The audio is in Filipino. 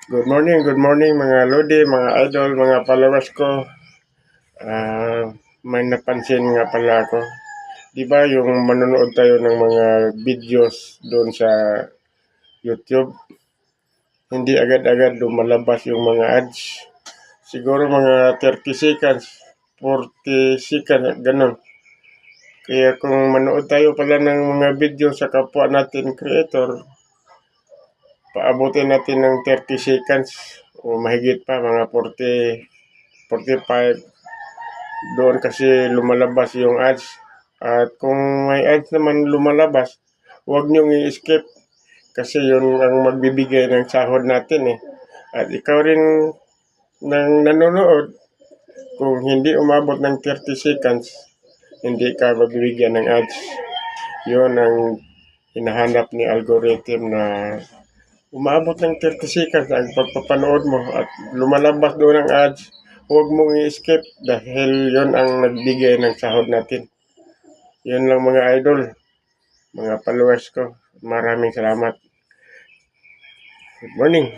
Good morning mga lodi, mga idol, mga followers ko. May napansin nga pala ako. Di ba yung manonood tayo ng mga videos doon sa YouTube, hindi agad-agad lumalabas yung mga ads. Siguro mga 30 seconds, 40 seconds, ganun. Kaya kung manood tayo pala ng mga video sa kapwa natin creator, paabutin natin ng 30 seconds o mahigit pa, mga 40, 45. Doon kasi lumalabas yung ads. At kung may ads naman lumalabas, huwag niyong i-skip kasi yun ang magbibigay ng sahod natin eh. At ikaw rin nang nanonood, kung hindi umabot ng 30 seconds, hindi ka magbibigyan ng ads. Yun ang hinahanap ni algorithm, na umabot ng 30 seconds ang pagpapanood mo at lumalabas doon ang ads. Huwag mong i-skip dahil yon ang nagbigay ng sahod natin. Yun lang mga idol, mga followers ko. Maraming salamat. Good morning.